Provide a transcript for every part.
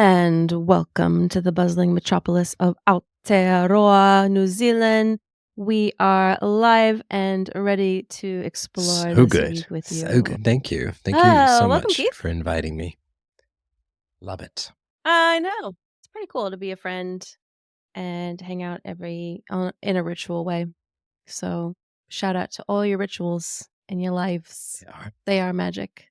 And welcome to the bustling metropolis of Aotearoa, New Zealand. We are live and ready to explore So this good. week with So you. good. Thank you. Thank you so Welcome, much Keith. for inviting me. Love it. I know. It's pretty cool to be a friend and hang out in a ritual way. So, shout out to all your rituals in your lives. They are. They are magic.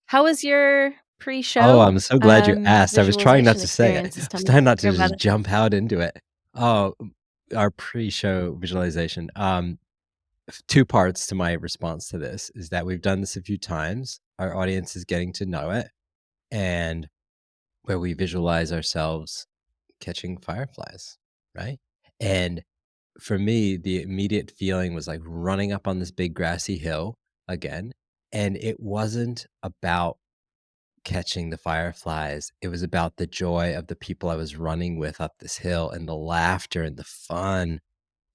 How was your Oh, pre-show I'm so glad you asked. I was trying not visualization to say it. experiences? I Tell was me trying not to about just it. jump out into it. Oh, our pre-show visualization. Two parts to my response to this is that we've done this a few times. Our audience is getting to know it, and where we visualize ourselves catching fireflies, right? And for me, the immediate feeling was like running up on this big grassy hill again. And it wasn't about catching the fireflies. It was about the joy of the people I was running with up this hill and the laughter and the fun.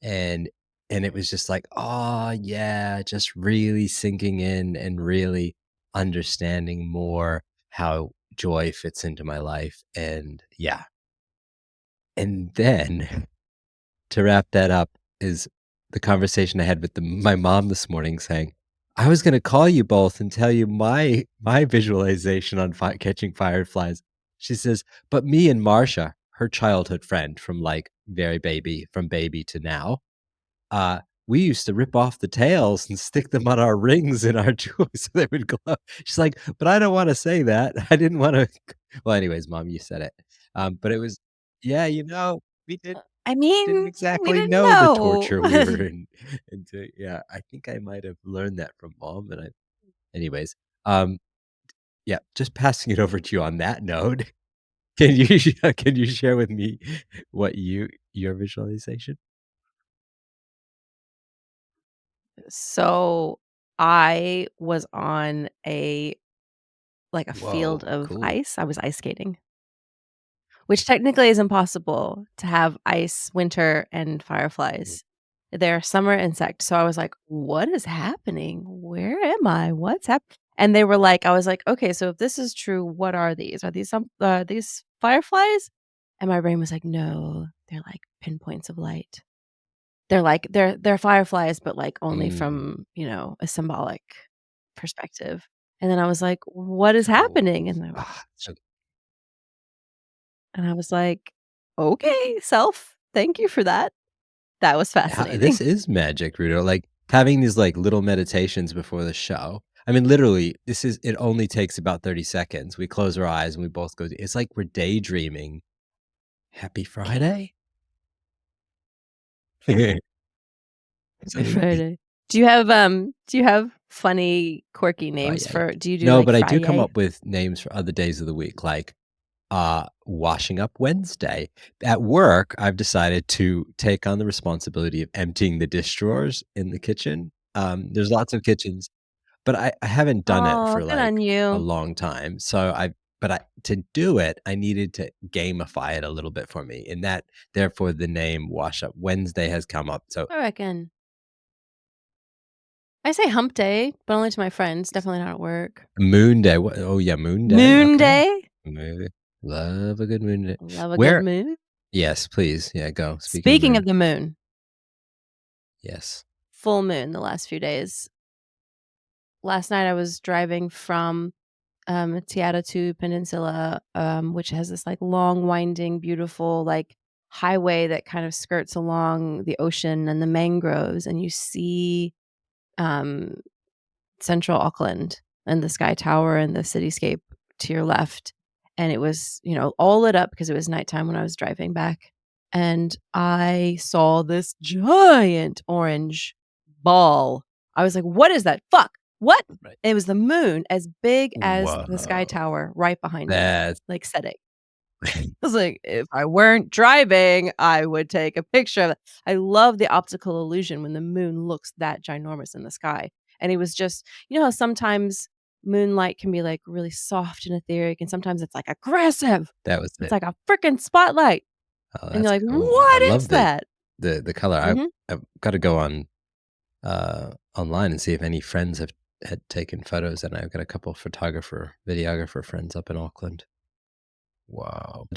And it was just like, oh yeah, just really sinking in and really understanding more how joy fits into my life. And yeah. And then to wrap that up is the conversation I had with my mom this morning saying, "I was gonna call you both and tell you my visualization on catching fireflies." She says, "But me and Marsha, her childhood friend from, like, from baby to now, uh, we used to rip off the tails and stick them on our rings and our jewelry so they would glow." She's like, "But I don't wanna say that. I didn't wanna." Well, anyways, mom, you said it. But it was yeah, we I didn't mean, we exactly didn't know the know. torture we were in into yeah, I think I might have learned that from mom, and I anyways, um, yeah, just passing it over to you on that note. Can you share with me what your visualization? So I was on a field Whoa, of cool. ice. I was ice skating, which technically is impossible to have ice, winter, and Mm. fireflies. They're summer insects. So I was like, what is happening? Where am I? What's happening? And they were like, I was like, okay, so if this is true, what are these? Are these fireflies? And my brain was like, no, they're like pinpoints of light. They're fireflies, but, like, only Mm, from, a symbolic perspective. And then I was like, "What is cool. happening?" And So I was like, "Okay, self, thank you for that." That was this fascinating. is magic, Rudo, like, having these, like, little meditations before the show. I mean, literally, it only takes about 30 seconds. We close our eyes and we both go it's like we're daydreaming. Happy Friday? Happy Absolutely. Friday. Do you have funny, quirky names Friday. do you do, No, like, but I do come Friday? up with names for other days of the week, like, washing up Wednesday. At work, I've decided to take on the responsibility of emptying the dish drawers in the kitchen. There's lots of kitchens, but I haven't done it Oh, for, good on like, a you. long time, so to do it, I needed to gamify it a little bit for me, and that therefore, the name Wash Up Wednesday has come up, so I reckon. I say hump day, but only to my friends, definitely not at work. Moon Day, what oh, yeah, Moon Day, Moon okay. day? Maybe. Love a good moon day. Love a good Where moon. yes, please, yeah, go. Speaking of Speaking of moon. the moon, Yes. full moon the last few days. Last night I was driving from, Te Peninsula, which has this, like, long, winding, beautiful, like, highway that kind of skirts along the ocean and the mangroves, and you see, um, central Auckland and the Sky Tower and the cityscape to your left, and it was, all lit up because it was nighttime when I was driving back, and I saw this giant orange ball. I was like, "What is that? Fuck. What?" Right. It was the moon as big as the Sky Whoa. Tower right behind me, That's like, setting. I was like, "If I weren't driving, I would take a picture of it." I love the optical illusion when the moon looks that ginormous in the sky, and it was just how sometimes moonlight can be, like, really soft and etheric, and sometimes it's, like, aggressive. that was It's it. like a freaking spotlight, Oh, and you're that's like, cool. I "What is love that?" the color. Mhm. I've gotta go online and see if any friends have had taken photos, and I've got a couple videographer friends up in Auckland. Wow.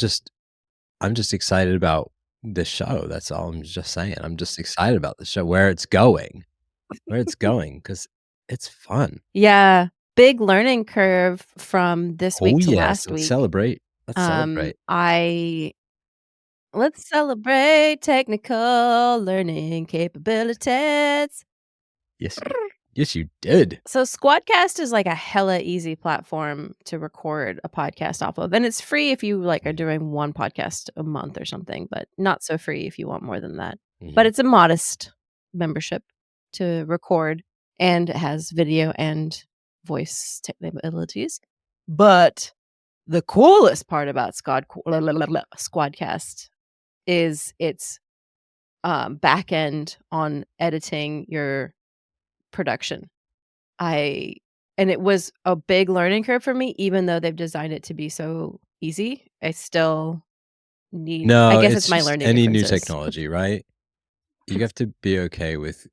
I'm just excited about the show, that's all I'm just saying. I'm just excited about the show, where it's going, because it's fun. Yeah, big learning curve from this Oh, week to yes, last week. let's celebrate. I Let's celebrate technical learning capabilities. Yes, you did. So Squadcast is like a hella easy platform to record a podcast off of, and it's free if you, like, are Mhm, doing 1 podcast a month or something, but not so free if you want more than that. But mhm. it's a modest membership to record, and it has video and voice capabilities. But the coolest part about Squadcast is its, back end on editing your production. I and it was a big learning curve for me, even though they've designed it to be so easy. I still need I No, guess it's it's my just learning any new differences. technology, right? You have to be okay with,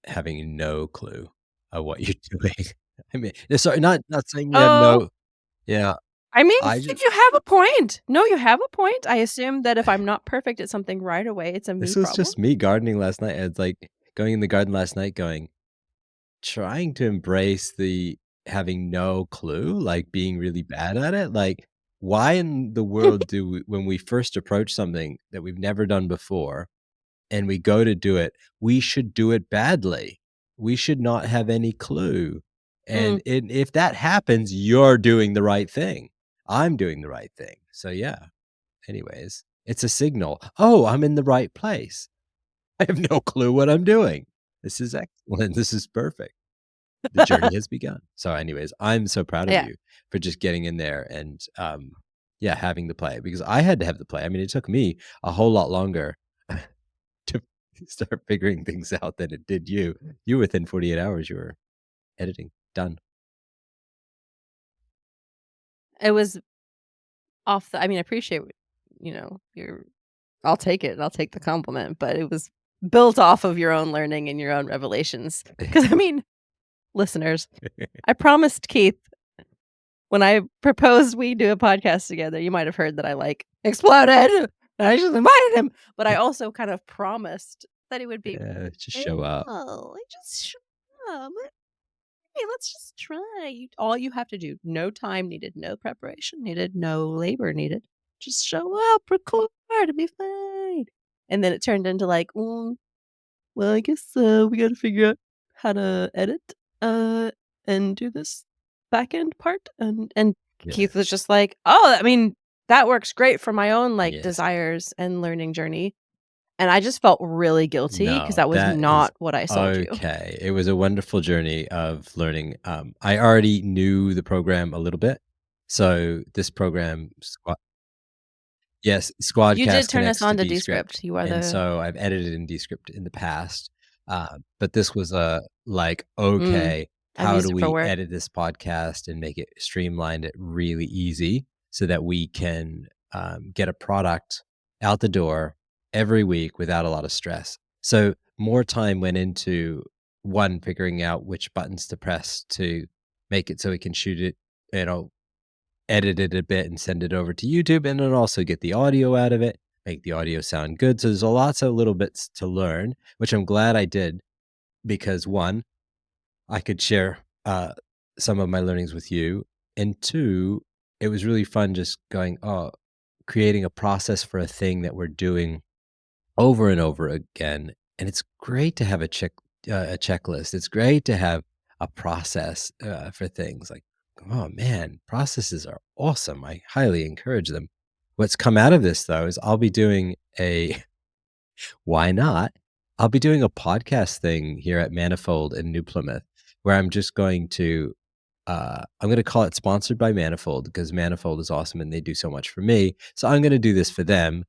having no clue of what you're doing. I mean, sorry, not saying you have Oh, no. Yeah, I mean, I just you have a point. No, you have a point. I assume that if I'm not perfect at something right away, it's a me this was problem. just me gardening last night. It's like going in the garden last night going, trying to embrace the having no clue, like, being really bad at it, like, why in the world do we when we first approach something that we've never done before and we go to do it, we should do it badly. We should not have any clue, Mm, and if that happens, you're doing the right thing. I'm doing the right thing. So, yeah, anyways, it's a signal, "Oh, I'm in the right place. I have no clue what I'm doing. This is excellent. This is perfect." The journey has begun. So anyways, I'm so proud of yeah. you for just getting in there and, yeah, having the play because I had to have the play. I mean, it took me a whole lot longer to start figuring things out than it did you. You within 48 hours, you were editing, done. It was off the I mean, I appreciate, your I'll take it. I'll take the compliment, but it was built off of your own learning and your own revelations. Because I mean, listeners, I promised Keith when I proposed we do a podcast together, you might have heard that I, like, exploded. I just invited him, but I also kind of promised that it would be Yeah, just show up. real. I just show up. Hey, let's just try. All you have to do, no time needed, no preparation needed, no labor needed. Just show up, record, it'll be fine. And then it turned into like, well, I guess we got to figure out how to edit uh, and do this back end part. And Keith was Yes. just like, oh, I mean, that works great for my own like Yes. desires and learning journey. And I just felt really guilty because No, that was that is not what I sold you. okay. It was a wonderful journey of learning. I already knew the program a little bit. So this program, yes, You did Squadcast turn us connects to on to Descript, Descript. You are and the so I've edited in Descript in the past, but this was a like, mm, okay, I've how do used it for we work. edit this podcast and make it streamlined it really easy so that we can, get a product out the door every week without a lot of stress. So more time went into, 1, figuring out which buttons to press to make it so we can shoot it, you know, edit it a bit and send it over to YouTube, and then also get the audio out of it, make the audio sound good. So there's a lots of little bits to learn, which I'm glad I did because 1, I could share some of my learnings with you, and 2, it was really fun just going, oh, creating a process for a thing that we're doing over and over again. And it's great to have a checklist. It's great to have a process for things like, oh man, processes are awesome. I highly encourage them. What's come out of this though is I'll be doing a why not? I'll be doing a podcast thing here at Manifold in New Plymouth where I'm going to call it sponsored by Manifold because Manifold is awesome and they do so much for me. So I'm going to do this for them.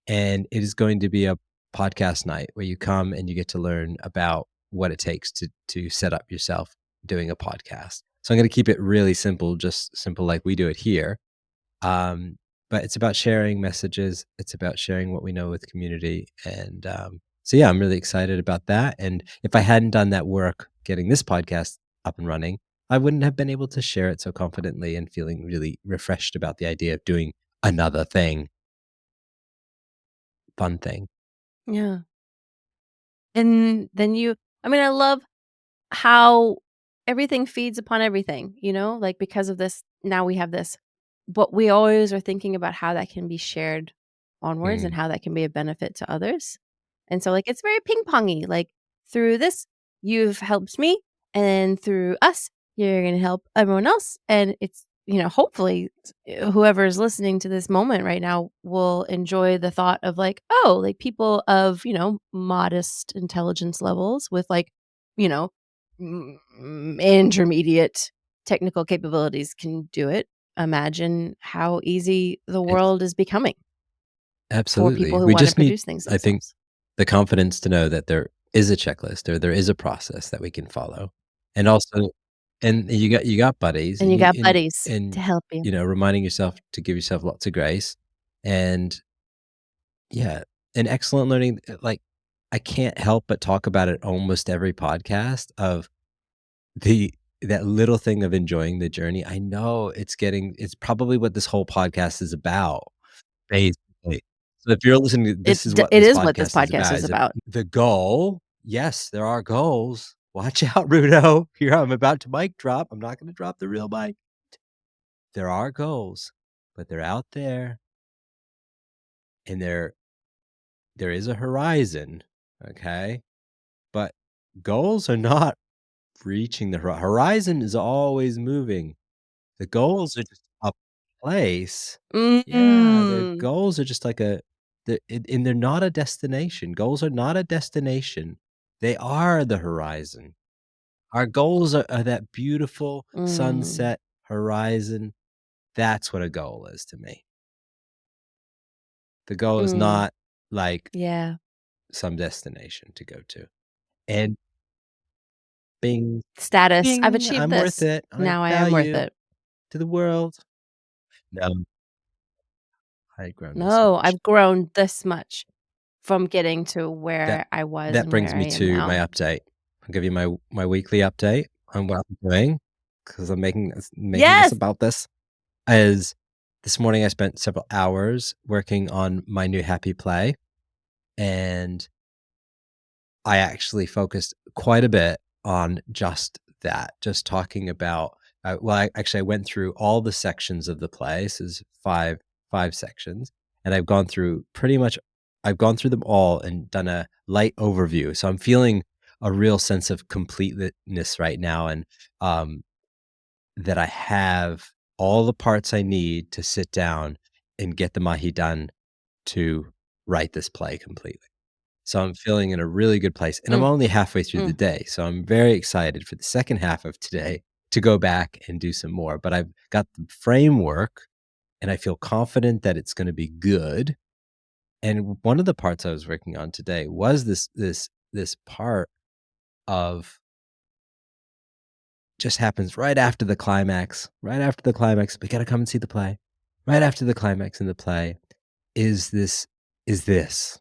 And it is going to be a podcast night where you come and you get to learn about what it takes to set up yourself doing a podcast. So I'm going to keep it really simple, just simple like we do it here. Um, but it's about sharing messages. It's about sharing what we know with community. And so, yeah, I'm really excited about that. And if I hadn't done that work getting this podcast up and running, I wouldn't have been able to share it so confidently and feeling really refreshed about the idea of doing another thing, fun thing. Yeah. And then I mean, I love how everything feeds upon everything, like, because of this, now we have this, but we always are thinking about how that can be shared onwards and Mm, how that can be a benefit to others. And so, like, it's very ping-pongy, like, through this, you've helped me, and through us, you're gonna help everyone else, and it's, hopefully, whoever's listening to this moment right now will enjoy the thought of, like, oh, like, people of, modest intelligence levels with, like, you know, intermediate technical capabilities can do it. Imagine how easy the it's world is becoming for people absolutely. who We wanna just need, produce things I think, themselves. the confidence to know that there is a checklist or there is a process that we can follow. And also and you got buddies And and you you got buddies to help you. reminding yourself to give yourself lots of grace. And yeah, and excellent learning, like, I can't help but talk about it almost every podcast of the that little thing of enjoying the journey. I know it's probably what this whole podcast is about, basically. So if you're listening to this is what It this is what this podcast is podcast about, is is it about. the goal? Yes, there are goals. Watch out, Rudo. Here, I'm about to mic drop. I'm not gonna drop the real mic. There are goals, but they're out there, and there is a horizon, okay? But goals are not reaching the horizon is always moving. The goals are just a place. Yeah, the Mm. goals are just like and they're not a destination. Goals are not a destination. They are the horizon. Our goals are that beautiful Mm. sunset horizon. That's what a goal is to me. The goal is Mm. not like Yeah. some destination to go to. And bing, Status. I've bing, achieved I'm worth this. it. I Now I am worth value it. to the world. No, I've grown this No, much. I've grown this much from getting to That where I was that and brings where I me am to my now. update. I'll give you my weekly update on what I'm doing because I'm making this Yes! about this. As this morning, I spent several hours working on my new happy play, and I actually focused quite a bit on just that, just talking about I went through all the sections of the play. So there's five sections, and I've gone through them all and done a light overview. So I'm feeling a real sense of completeness right now, and um, that I have all the parts I need to sit down and get the mahi done to write this play completely. So I'm feeling in a really good place, and I'm Mm, only halfway through the mm. day, so I'm very excited for the second half of today to go back and do some more, but I've got the framework, and I feel confident that it's gonna be good, and one of the parts I was working on today was this part of just happens right after the climax, we gotta come and see the play. Right after the climax in the play is this is this.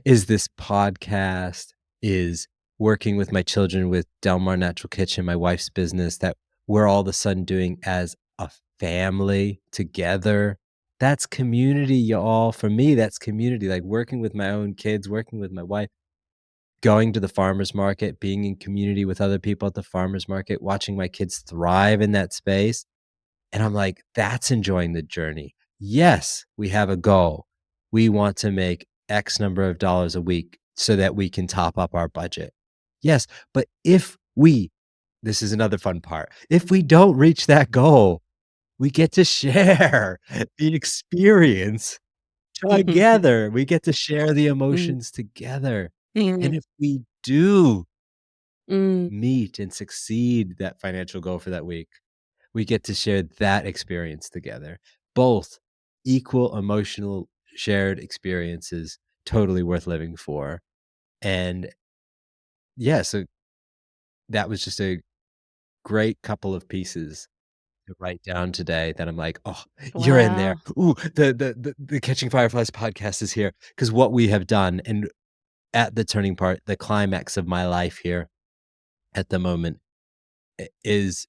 Is this podcast, is working with my children with Delmar Natural Kitchen, my wife's business that we're all of a sudden doing as a family together. That's community, y'all. For me, that's community, like working with my own kids, working with my wife, going to the farmer's market, being in community with other people at the farmer's market, watching my kids thrive in that space. And I'm like, that's enjoying the journey. Yes, we have a goal. We want to make X number of dollars a week so that we can top up our budget. Yes, but this is another fun part. If we don't reach that goal, we get to share the experience together. We get to share the Mm, emotions together. mm, And if we do mm. meet and succeed that financial goal for that week, we get to share that experience together. Both equal emotional shared experiences, totally worth living for. And yeah, so that was just a great couple of pieces to write down today that I'm like, "Oh, you're in there. Wow. Ooh, the Catching Fireflies podcast is here because what we have done and at the turning part, the climax of my life here at the moment is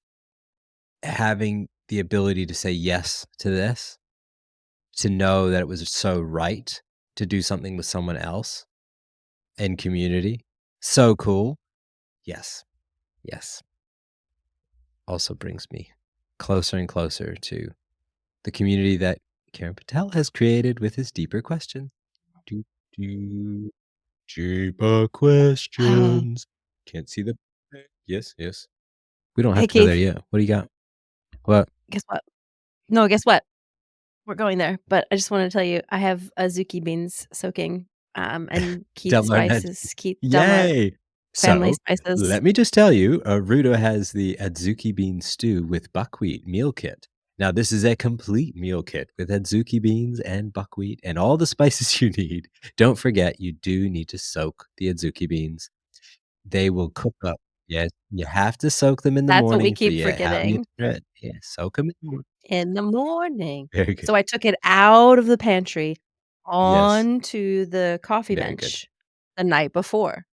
having the ability to say yes to this to know that it was so right to do something with someone else in community. So cool. Yes. Yes. Also brings me closer and closer to the community that Karen Patel has created with his deeper question. Do, do, deeper questions. Can't see the. Yes, yes. We don't have Hey, to go there Keith, yet. What do you got? What? guess what? No, guess what? We're going there, but I just wanna tell you, I have azuki beans soaking, and Keith Delmar Med. spices, Keith Delmar Yay! family So, spices. let me just tell you, Rudo has the adzuki bean stew with buckwheat meal kit. Now, this is a complete meal kit with adzuki beans and buckwheat and all the spices you need. Don't forget, you do need to soak the adzuki beans. They will cook up. Yes, you have to soak them in the That's what we morning for keep you how you forgetting. thread. Yeah, soak them in the morning. In the morning. Very good. So I took it out of the pantry Yes, onto the coffee very good. bench the night before.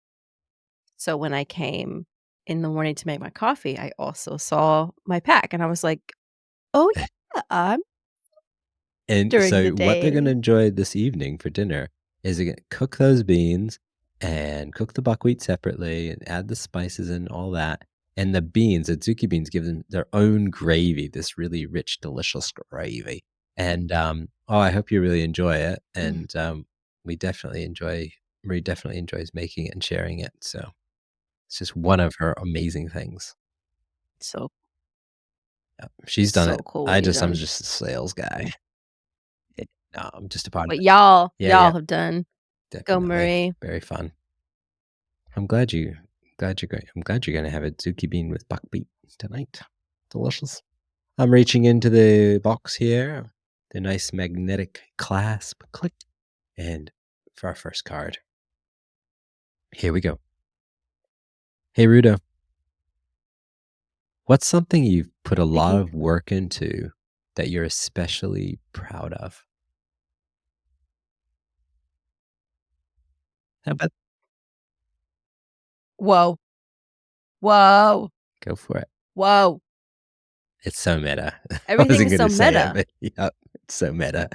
So when I came in the morning to make my coffee, I also saw my pack and I was like, "Oh, yeah, I'm And during the so what they're gonna day." enjoy this evening for dinner is they're gonna cook those beans and cook the buckwheat separately and add the spices and all that. And the beans, the zucchini beans give them their own gravy, this really rich, delicious gravy. And oh, I hope you really enjoy it. Mm, And we definitely enjoy Marie definitely enjoys making it and sharing it. So it's just one of her amazing things. so She's done so it. cool what you've I'm done. just a sales guy. No, I'm just a part of What it. Yeah, y'all yeah. have done. Go Definitely, Marie. very fun. I'm glad you're gonna have a Zuki bean with buckwheat tonight. Delicious. I'm reaching into the box here, the nice magnetic clasp, click, and for our first card, here we go. Hey Rudo, what's something you've put a Hey, lot Keith. of work into that you're especially proud of? How about Whoa. Whoa. go for it? Whoa. It's so meta. I Everything wasn't is so gonna say it, meta. but yep, it's so meta.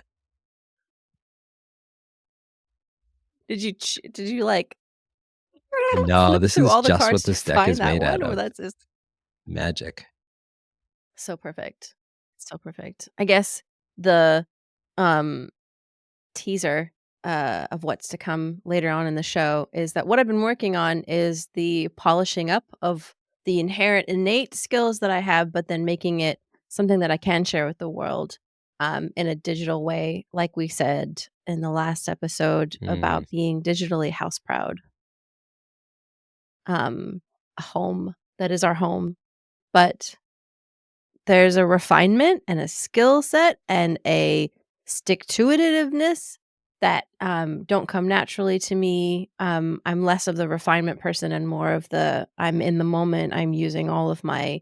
Did you, like, No, flip this through is all the just what cards to this deck find is that made one, out or of. that's just Magic. so perfect. So perfect. I guess the, um, teaser, of what's to come later on in the show is that what I've been working on is the polishing up of the inherent innate skills that I have, but then making it something that I can share with the world, in a digital way, like we said in the last episode Mm, about being digitally house proud. A home that is our home, but there's a refinement and a skill set and a stick to itiveness that, don't come naturally to me. I'm less of the refinement person and more of the I'm in the moment, I'm using all of my,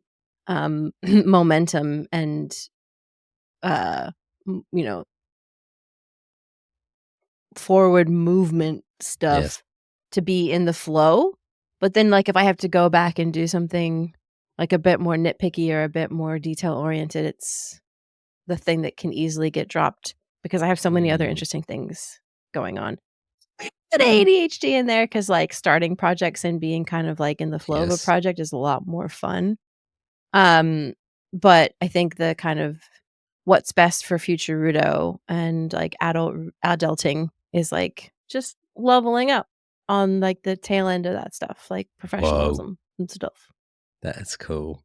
momentum and, uh, you know, forward movement yes. stuff to be in the flow. But then, like, if I have to go back and do something, like, a bit more nitpicky or a bit more detail oriented, it's the thing that can easily get dropped because I have so many other Mm, interesting things going on. Bit of ADHD in there because, like, starting projects and being kind of, like, in the flow of a yes. project is a lot more fun. Um, but I think the kind of what's best for future Rudo and, like, adulting is, like, just leveling up on, like, the tail end of that stuff, like Whoa, professionalism and stuff. that's cool.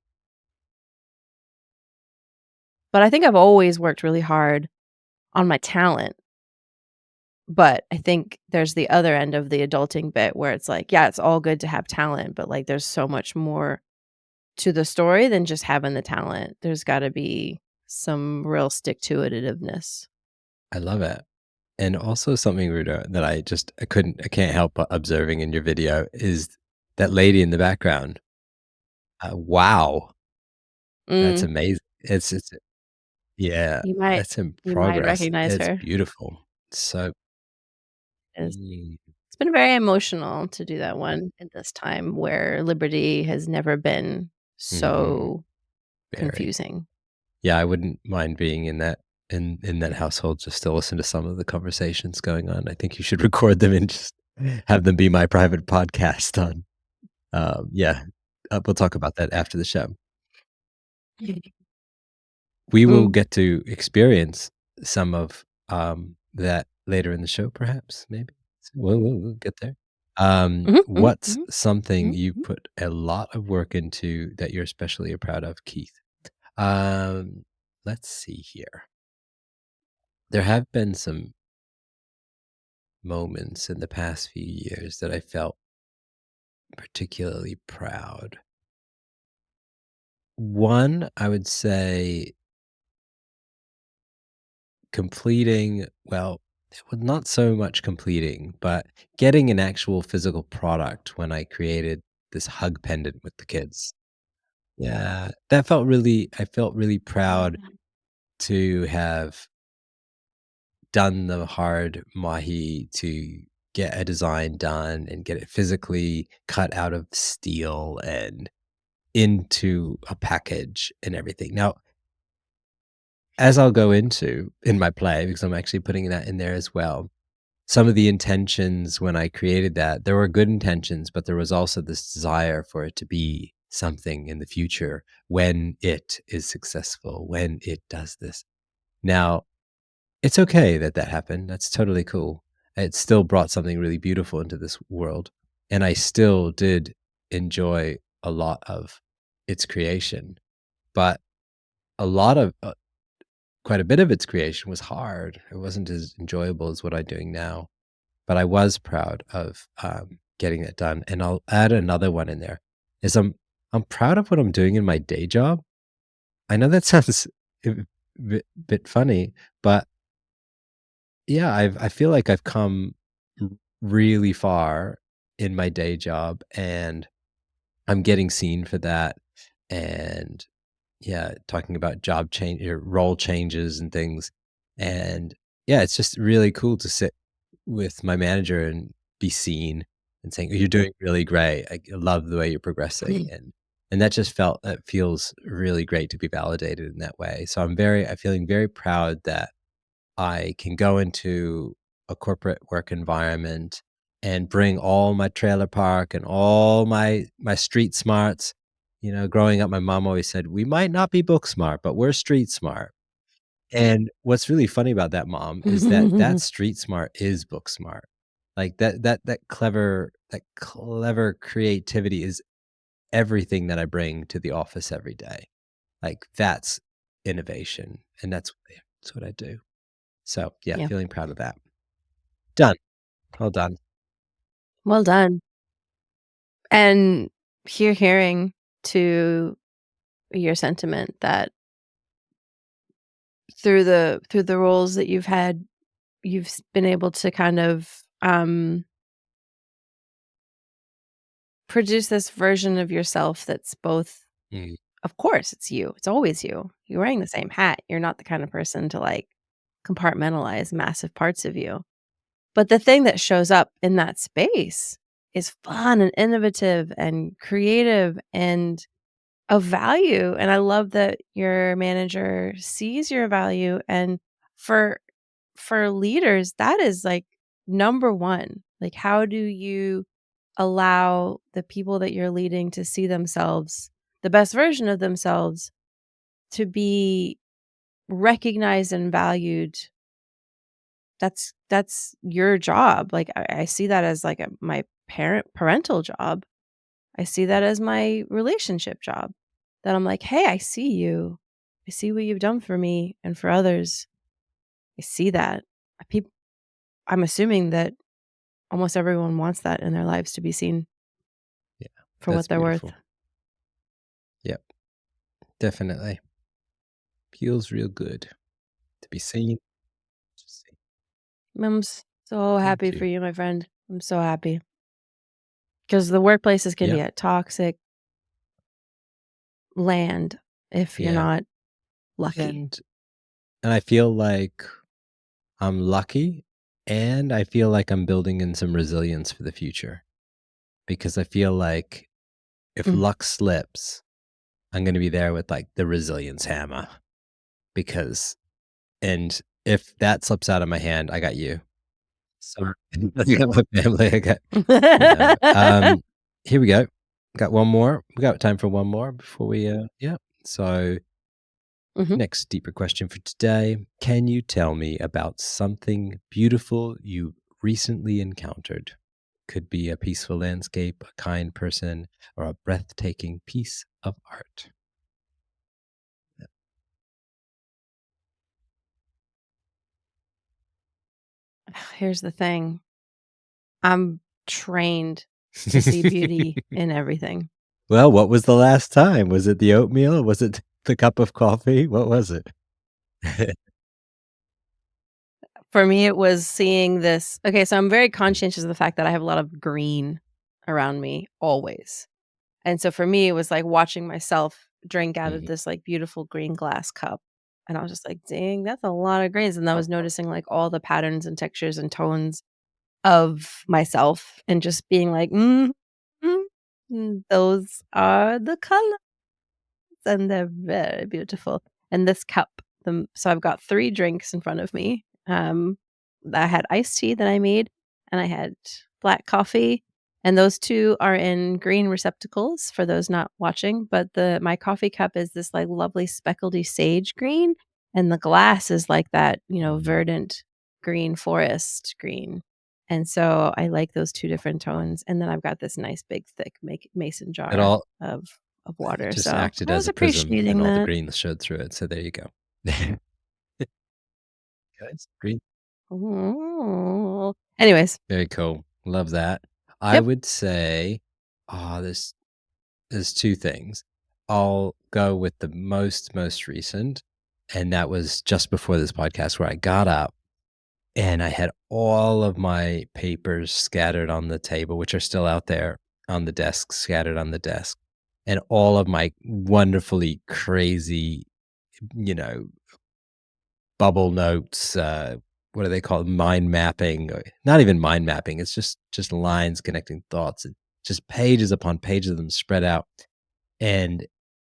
But I think I've always worked really hard on my talent. But I think there's the other end of the adulting bit where it's like, yeah, it's all good to have talent, but, like, there's so much more to the story than just having the talent. There's gotta be some real stick to itiveness. I love it. And also something, Rudo, that I can't help but observing in your video is that lady in the background. Wow, that's Mm, amazing. It's yeah, you might that's in you might progress. recognize It's her. beautiful. So It's mm, it's been very emotional to do that one at this time where liberty has never been mhm, so very. confusing. Yeah, I wouldn't mind being in that in that household just to listen to some of the conversations going on. I think you should record them and just have them be my private podcast on, yeah, we'll talk about that after the show. We will Mm. get to experience some of, that later in the show, perhaps, maybe. So we'll get there. Mhm, mhm, What's mhm, something mhm, you mhm. put a lot of work into that you're especially proud of, Keith? Um, let's see here. There have been some moments in the past few years that I felt particularly proud. One, I would say completing, well, it was not so much completing, but getting an actual physical product when I created this hug pendant with the kids. Yeah, that felt really I felt really proud to have done the hard mahi to get a design done and get it physically cut out of steel and into a package and everything. Now, as I'll go into in my play, because I'm actually putting that in there as well, some of the intentions when I created that, there were good intentions, but there was also this desire for it to be something in the future when it is successful, when it does this. Now, it's okay that that happened. That's totally cool. It still brought something really beautiful into this world, and I still did enjoy a lot of its creation, but a lot of quite a bit of its creation was hard. It wasn't as enjoyable as what I'm doing now. But I was proud of, getting it done, and I'll add another one in there, is I'm proud of what I'm doing in my day job. I know that sounds a bit funny, but yeah, I feel like I've come r really far in my day job, and I'm getting seen for that, and yeah, talking about job change or role changes and things, and yeah, it's just really cool to sit with my manager and be seen and saying, "Oh, you're doing really great. I love the way you're progressing," and that feels really great to be validated in that way. So I'm feeling very proud that I can go into a corporate work environment and bring all my trailer park and all my street smarts. You know, growing up, my mom always said, "We might not be book smart, but we're street smart." And what's really funny about that, mom, is that that street smart is book smart. Like, that clever creativity is everything that I bring to the office every day. Like, that's innovation, and that's what I do. So, yeah, Yeah. feeling proud of that. Done. All done. Well done. And hearing to your sentiment that through the roles that you've had, been able to kind of, produce this version of yourself that's both Mm, of course, it's you. It's always you. You're wearing the same hat. You're not the kind of person to, like, compartmentalize massive parts of you. But the thing that shows up in that space is fun and innovative and creative and of value, and I love that your manager sees your value, and for leaders, that is, like, number 1. Like, how do you allow the people that you're leading to see themselves, the best version of themselves, to be recognized and valued? That's your job. Like, I see that as, like, my parental job. I see that as my relationship job, that I'm like, "Hey, I see you. I see what you've done for me and for others. I see that." Peop I'm assuming that almost everyone wants that in their lives, to be seen yeah, for what that's they're worth. beautiful. Yep, definitely. Feels real good to be seen. Just say So happy thank for you. you, my friend. I'm so happy because the workplaces can Yeah, be a toxic land if you're yeah, not lucky. and I feel like I'm lucky, and I feel like I'm building in some resilience for the future because I feel like if Mm. luck slips, I'm gonna be there with, like, the resilience hammer because and if that slips out of my hand, I got you. So, I got my family, I got here we go. Got one more. We got time for one more before we, yeah. So, Mhm. next deeper question for today. Can you tell me about something beautiful you recently encountered? Could be a peaceful landscape, a kind person, or a breathtaking piece of art. Here's the thing, I'm trained to see beauty in everything. Well, what was the last time? Was it the oatmeal? Was it the cup of coffee? What was it? For me, it was seeing this okay, so I'm very conscientious of the fact that I have a lot of green around me always. And so for me, it was like watching myself drink out of Mhm. this, like, beautiful green glass cup, and I was just like, "Dang, that's a lot of greens," and I was noticing, like, all the patterns and textures and tones of myself and just being like, mm, those are the colors, and they're very beautiful." And this cup, so I've got 3 drinks in front of me. I had iced tea that I made, and I had black coffee, and those 2 are in green receptacles for those not watching, but the my coffee cup is this, like, lovely speckledy sage green, and the glass is like that, verdant green forest green. And so I like those 2 different tones, and then I've got this nice big thick mason It jar all of it water, just so acted I as was a prism, and appreciating all the that. green showed through it, so there you go. Guys, green. Ooh. Anyways, Very cool. Love that. I yep. would say, there's 2 things. I'll go with the most recent, and that was just before this podcast where I got up and I had all of my papers scattered on the table, which are still out there on the desk, scattered on the desk, and all of my wonderfully crazy, you know, bubble notes, what do they call it? Mind mapping, not even mind mapping, it's just lines connecting thoughts and just pages upon pages of them spread out. And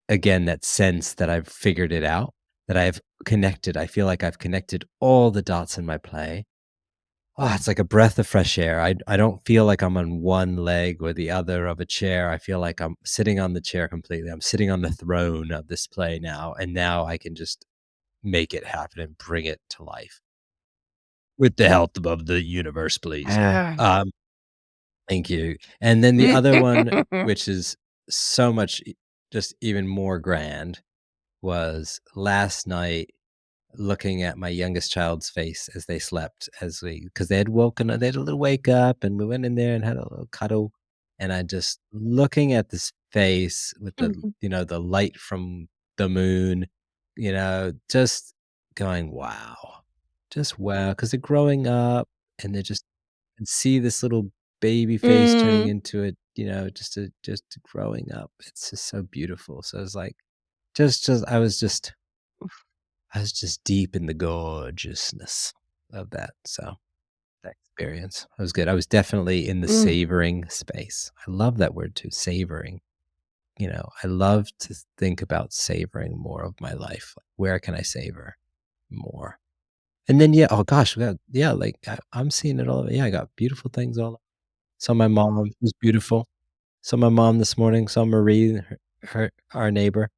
again, that sense that I've figured it out, that I've connected. I feel like I've connected all the dots in my play. Oh, it's like a breath of fresh air. I don't feel like I'm on one leg or the other of a chair. I feel like I'm sitting on the chair completely. I'm sitting on the throne of this play now, and now I can just make it happen and bring it to life with the help of the universe, please. Ah. Um, thank you. And then the other one, which is so much just even more grand, was last night looking at my youngest child's face as they slept, as we because they had woken up, they had a little wake up, and we went in there and had a little cuddle, and I just looking at this face with the, Mhm. the light from the moon, just going, "Wow." Just wow, because 'cause they're growing up, and they're just and see this little baby face turning Mm. into a, just growing up. It's just so beautiful. So it's like, just I was just deep in the gorgeousness of that, so that experience was good. I was definitely in the Mm. savoring space. I love that word too, savoring. I love to think about savoring more of my life. Like, where can I savor more? And then, yeah, oh gosh, yeah, like, I'm seeing it all. Yeah, I got beautiful things all saw my mom, it was beautiful. Saw my mom this morning, saw Marie, our neighbor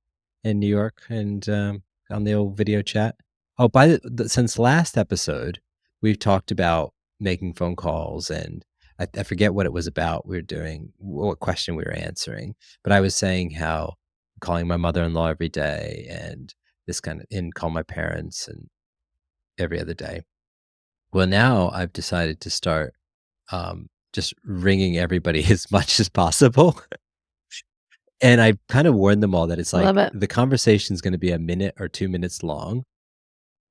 in New York, and, on the old video chat. Oh, by since last episode, we've talked about making phone calls, and I forget what it was about we were doing, what question we were answering, but I was saying how calling my mother-in-law every day and this kind of and call my parents and every other day. Well, now I've decided to start, just ringing everybody as much as possible. And I kind of warned them all that it's I love like it. the conversation's gonna be a minute or 2 minutes long,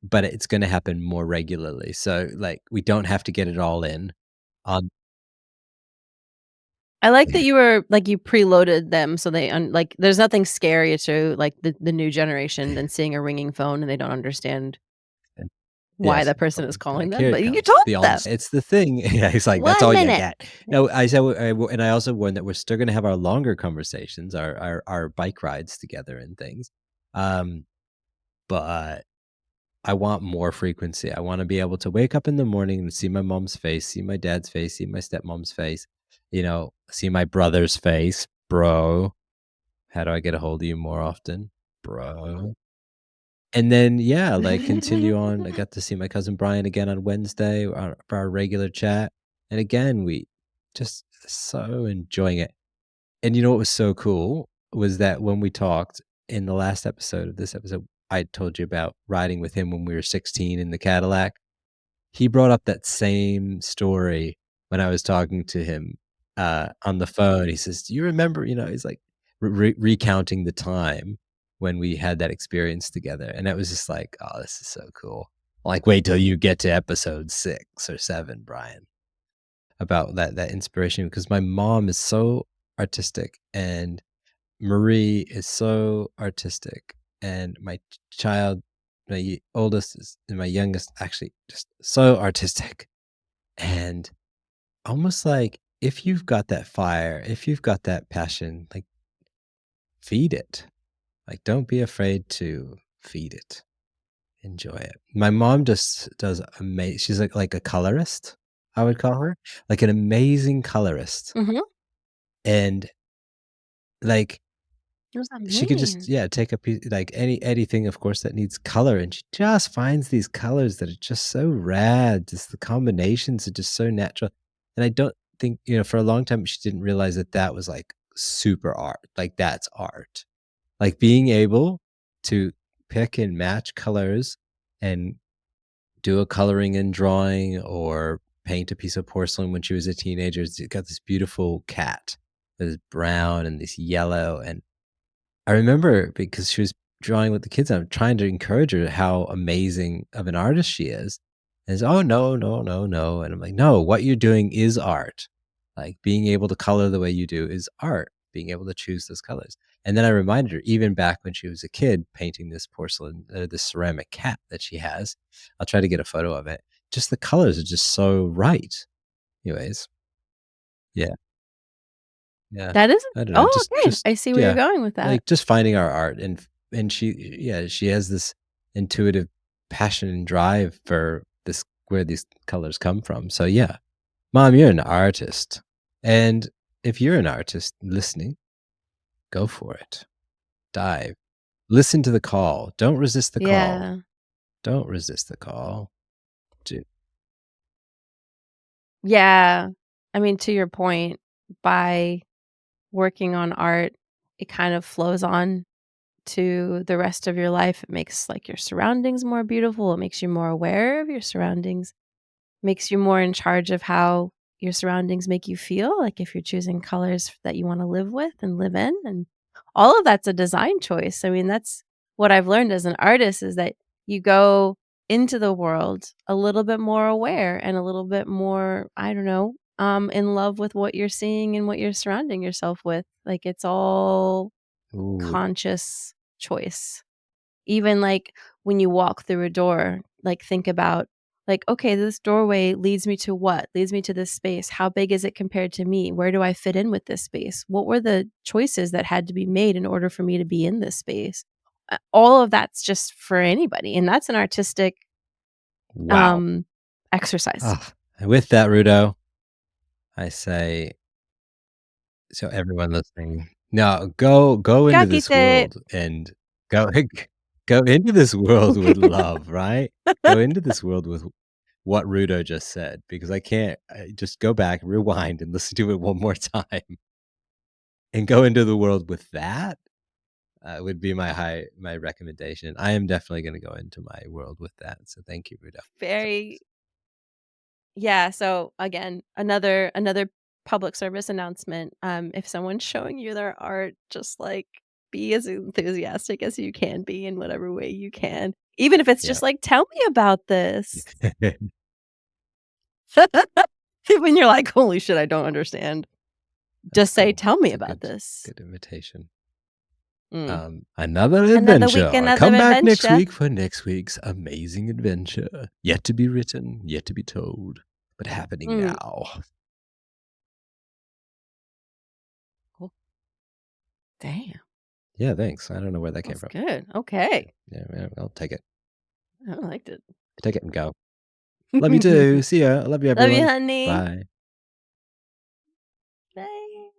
but it's gonna happen more regularly. So, like, we don't have to get it all in on I like that you preloaded them so like, there's nothing scarier to, like, the new generation than seeing a ringing phone and they don't understand why yes, that person is calling like, them, here it but you comes. told The them. onset it's the thing. Yeah, he's like, "That's 1 all you minute. get." No, I said and I also warned that we're still gonna have our longer conversations, our bike rides together and things. Um, but I want more frequency. I wanna be able to wake up in the morning and see my mom's face, see my dad's face, see my stepmom's face, see my brother's face, "Bro, how do I get a hold of you more often? Bro." And then, yeah, like, continue on. I got to see my cousin Brian again on Wednesday, for our regular chat, and again, we just so enjoying it. And you know what was so cool was that when we talked in the last episode of this episode, I told you about riding with him when we were 16 in the Cadillac. He brought up that same story when I was talking to him, on the phone. He says, "Do you remember," he's like recounting the time when we had that experience together, and it was just like, "Oh, this is so cool." Like, wait till you get to episode 6 or 7, Brian, about that inspiration, because my mom is so artistic, and Marie is so artistic, and my child, oldest is and my youngest, actually just so artistic. And almost like, if you've got that fire, if you've got that passion, like, feed it. Like, don't be afraid to feed it. Enjoy it. My mom just does amazing. She's like a colorist, I would call her, like an amazing colorist. Mhm. And like, What does that she could just, mean? yeah, take a piece, like anything, of course, that needs color, and she just finds these colors that are just so rad. Just the combinations are just so natural, and I don't think, for a long time she didn't realize that that was like super art. Like, that's art. Like, being able to pick and match colors and do a coloring and drawing, or paint a piece of porcelain when she was a teenager. She got this beautiful cat that is brown and this yellow, and I remember because she was drawing with the kids, I'm trying to encourage her how amazing of an artist she is. And it's, "Oh, no, no, no, no." And I'm like, "No, what you're doing is art. Like, being able to color the way you do is art, being able to choose those colors." And then I reminded her, even back when she was a kid, painting this porcelain, this ceramic cat that she has. I'll try to get a photo of it. Just the colors are just so right. Anyways, yeah. Yeah. That is I don't know, oh, just okay. just I see where you're yeah, going with that. like, just finding our art, and she, yeah, she has this intuitive passion and drive for this, where these colors come from. So, yeah. Mom, you're an artist, and if you're an artist listening, go for it. Dive. Listen to the call. Don't resist the call. Yeah. Don't resist the call. Do Yeah. I mean, to your point, by working on art, it kind of flows on to the rest of your life. It makes, like, your surroundings more beautiful. It makes you more aware of your surroundings. Makes you more in charge of how your surroundings make you feel, like, if you're choosing colors that you wanna live with and live in, and all of that's a design choice. I mean, that's what I've learned as an artist is that you go into the world a little bit more aware and a little bit more, I don't know, in love with what you're seeing and what you're surrounding yourself with. Like, it's all Ooh, conscious choice. Even, like, when you walk through a door, like, think about, like, "Okay, this doorway leads me to what? Leads me to this space. How big is it compared to me? Where do I fit in with this space? What were the choices that had to be made in order for me to be in this space?" All of that's just for anybody, and that's an artistic, wow. um, exercise. Ah, and with that, Rudo, I say, so everyone listening, no, go into this Kakite. world, and go go into this world with love, right? Go into this world with what Rudo just said, because just go back, rewind, and listen to it one more time, and go into the world with that, would be my recommendation. I am definitely gonna go into my world with that, so thank you, Rudo. Very Yeah, so again, another public service announcement. If someone's showing you their art, just like be as enthusiastic as you can be in whatever way you can. Even if it's Yeah. just like, tell me about this. When you're like, holy shit, I don't understand. That's Just say, cool. tell me It's a about this. good invitation. Mm. Another Another week, adventure. another Come back next adventure. week for next week's amazing adventure. Yet to be written, yet to be told, but happening Mm. now. Cool. Damn, Yeah, thanks. I don't know where that came that's from. good. Yeah, Okay. yeah, I'll take it. I liked it. Take it and go. Love you too. See ya. I love you, Love you, everyone. honey. Bye. Bye.